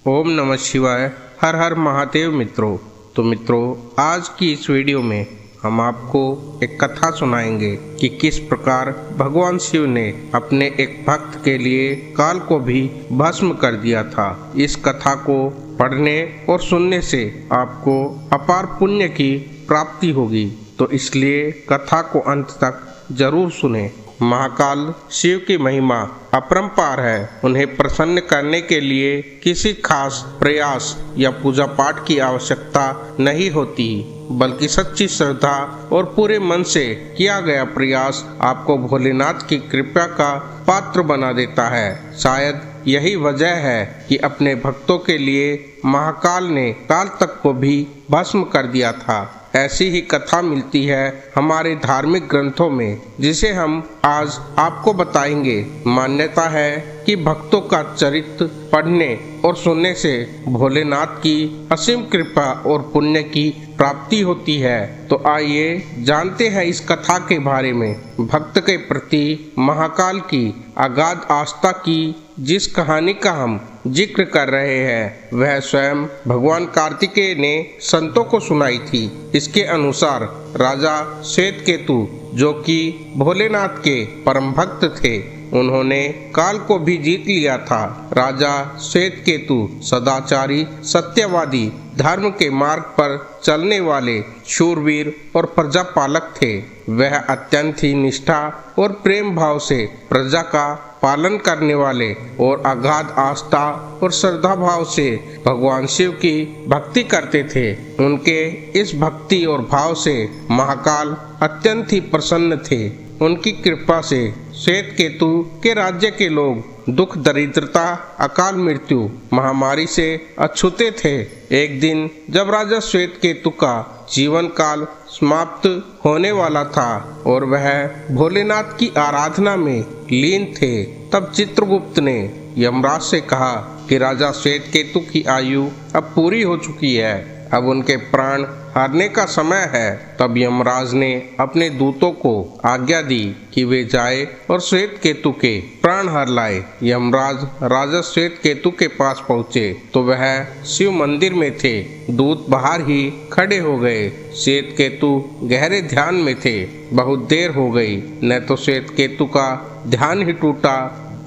ओम नमः शिवाय। हर हर महादेव मित्रों। तो मित्रों, आज की इस वीडियो में हम आपको एक कथा सुनाएंगे कि किस प्रकार भगवान शिव ने अपने एक भक्त के लिए काल को भी भस्म कर दिया था। इस कथा को पढ़ने और सुनने से आपको अपार पुण्य की प्राप्ति होगी, तो इसलिए कथा को अंत तक जरूर सुने। महाकाल शिव की महिमा अपरंपार है। उन्हें प्रसन्न करने के लिए किसी खास प्रयास या पूजा पाठ की आवश्यकता नहीं होती, बल्कि सच्ची श्रद्धा और पूरे मन से किया गया प्रयास आपको भोलेनाथ की कृपा का पात्र बना देता है। शायद यही वजह है कि अपने भक्तों के लिए महाकाल ने काल तक को भी भस्म कर दिया था। ऐसी ही कथा मिलती है हमारे धार्मिक ग्रंथों में, जिसे हम आज आपको बताएंगे। मान्यता है कि भक्तों का चरित्र पढ़ने और सुनने से भोलेनाथ की असीम कृपा और पुण्य की प्राप्ति होती है। तो आइए जानते हैं इस कथा के बारे में। भक्त के प्रति महाकाल की अगाध आस्था की जिस कहानी का हम जिक्र कर रहे हैं, वह स्वयं भगवान कार्तिकेय ने संतों को सुनाई थी। इसके अनुसार राजा श्वेतकेतु, जो कि भोलेनाथ के परम भक्त थे, उन्होंने काल को भी जीत लिया था। राजा श्वेतकेतु सदाचारी, सत्यवादी, धर्म के मार्ग पर चलने वाले शूरवीर और प्रजापालक थे। वह अत्यंत ही निष्ठा और प्रेम भाव से प्रजा का पालन करने वाले और अगाध आस्था और श्रद्धा भाव से भगवान शिव की भक्ति करते थे। उनके इस भक्ति और भाव से महाकाल अत्यंत ही प्रसन्न थे। उनकी कृपा से श्वेतकेतु के राज्य के लोग दुख, दरिद्रता, अकाल मृत्यु, महामारी से अछूते थे। एक दिन जब राजा श्वेतकेतु का जीवन काल समाप्त होने वाला था और वह भोलेनाथ की आराधना में लीन थे, तब चित्रगुप्त ने यमराज से कहा कि राजा श्वेतकेतु की आयु अब पूरी हो चुकी है, अब उनके प्राण हारने का समय है। तब यमराज ने अपने दूतों को आज्ञा दी कि वे जाए और श्वेतकेतु के प्राण हर लाए। यमराज राजा श्वेतकेतु के पास पहुँचे तो वह शिव मंदिर में थे। दूत बाहर ही खड़े हो गए। श्वेतकेतु गहरे ध्यान में थे। बहुत देर हो गई, न तो श्वेतकेतु का ध्यान ही टूटा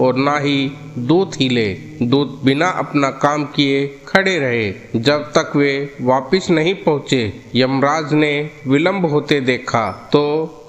और ना ही दूत हिले। दूत बिना अपना काम किए खड़े रहे जब तक वे वापिस नहीं पहुँचे। यमराज ने विलंब होते देखा तो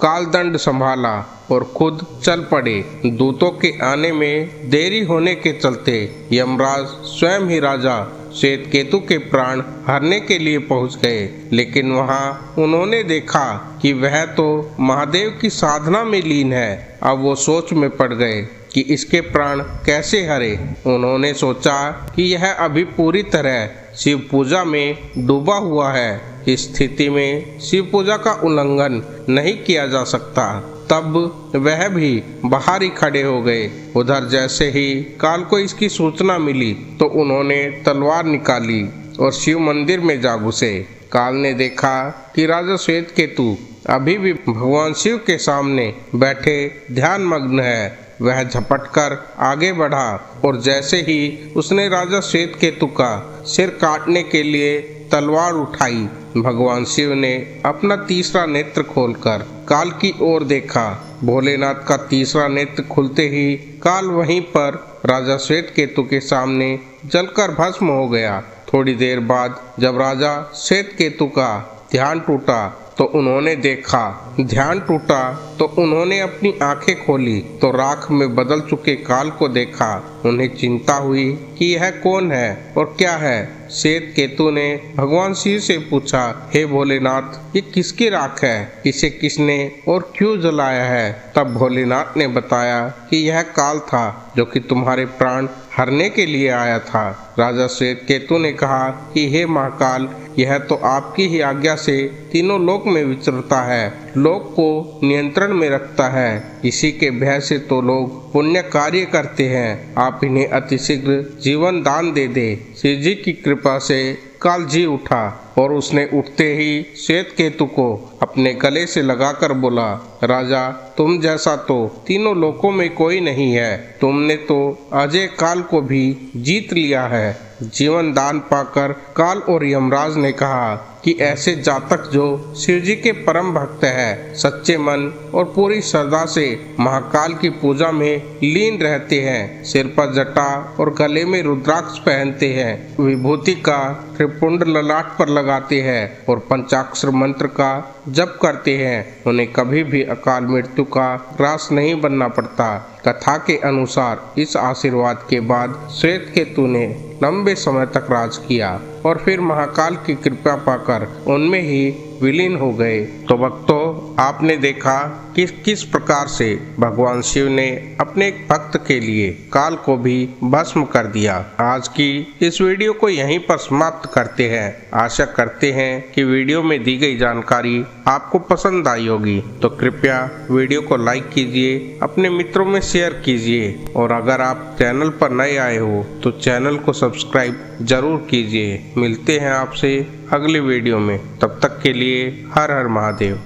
कालदंड संभाला और खुद चल पड़े। दूतों के आने में देरी होने के चलते यमराज स्वयं ही राजा श्वेतकेतु के प्राण हरने के लिए पहुंच गए, लेकिन वहां उन्होंने देखा कि वह तो महादेव की साधना में लीन है। अब वो सोच में पड़ गए कि इसके प्राण कैसे हरे। उन्होंने सोचा कि यह अभी पूरी तरह शिव पूजा में डूबा हुआ है। इस स्थिति में शिव पूजा का उल्लंघन नहीं किया जा सकता। तब वह भी बाहर ही खड़े हो गए। उधर जैसे ही काल को इसकी सूचना मिली तो उन्होंने तलवार निकाली और शिव मंदिर में जा घुसे। काल ने देखा कि राजा श्वेतकेतु अभी भी भगवान शिव के सामने बैठे ध्यान मग्न है। वह झपटकर आगे बढ़ा और जैसे ही उसने राजा श्वेतकेतु का सिर काटने के लिए तलवार उठाई, भगवान शिव ने अपना तीसरा नेत्र खोलकर काल की ओर देखा। भोलेनाथ का तीसरा नेत्र खुलते ही काल वहीं पर राजा श्वेतकेतु के सामने जलकर भस्म हो गया। थोड़ी देर बाद जब राजा श्वेतकेतु का ध्यान टूटा तो उन्होंने देखा, ध्यान टूटा तो उन्होंने अपनी आंखें खोली तो राख में बदल चुके काल को देखा। उन्हें चिंता हुई कि यह कौन है और क्या है। श्वेतकेतु ने भगवान शिव से पूछा, हे भोलेनाथ, ये किसकी राख है? इसे किसने और क्यों जलाया है? तब भोलेनाथ ने बताया कि यह काल था जो कि तुम्हारे प्राण हरने के लिए आया था। राजा श्वेतकेतु ने कहा कि हे महाकाल, यह तो आपकी ही आज्ञा से तीनों लोक में विचरता है, लोक को नियंत्रण में रखता है। इसी के भय से तो लोग पुण्य कार्य करते हैं। आप इन्हें अतिशीघ्र जीवन दान दे दे। शिव जी की कृपा से काल जी उठा। और उसने उठते ही श्वेत केतु को अपने गले से लगाकर बोला, राजा तुम जैसा तो तीनों लोकों में कोई नहीं है। तुमने तो अजय काल को भी जीत लिया है। जीवन दान पाकर काल और यमराज ने कहा कि ऐसे जातक जो शिव जी के परम भक्त है, सच्चे मन और पूरी श्रद्धा से महाकाल की पूजा में लीन रहते हैं, सिर पर जटा और गले में रुद्राक्ष पहनते हैं, विभूति का त्रिपुंड ललाट पर लगाते हैं और पंचाक्षर मंत्र का जप करते हैं, उन्हें कभी भी अकाल मृत्यु का ग्रास नहीं बनना पड़ता। कथा के अनुसार इस आशीर्वाद के बाद श्वेत केतु ने लंबे समय तक राज किया और फिर महाकाल की कृपा पाकर उनमें ही विलीन हो गए। तो भक्तों, आपने देखा कि किस प्रकार से भगवान शिव ने अपने एक भक्त के लिए काल को भी भस्म कर दिया। आज की इस वीडियो को यहीं पर समाप्त करते हैं। आशा करते हैं कि वीडियो में दी गई जानकारी आपको पसंद आई होगी। तो कृपया वीडियो को लाइक कीजिए, अपने मित्रों में शेयर कीजिए और अगर आप चैनल पर नए आए हो तो चैनल को सब्सक्राइब जरूर कीजिए। मिलते हैं आपसे अगले वीडियो में, तब तक के लिए हर हर महादेव।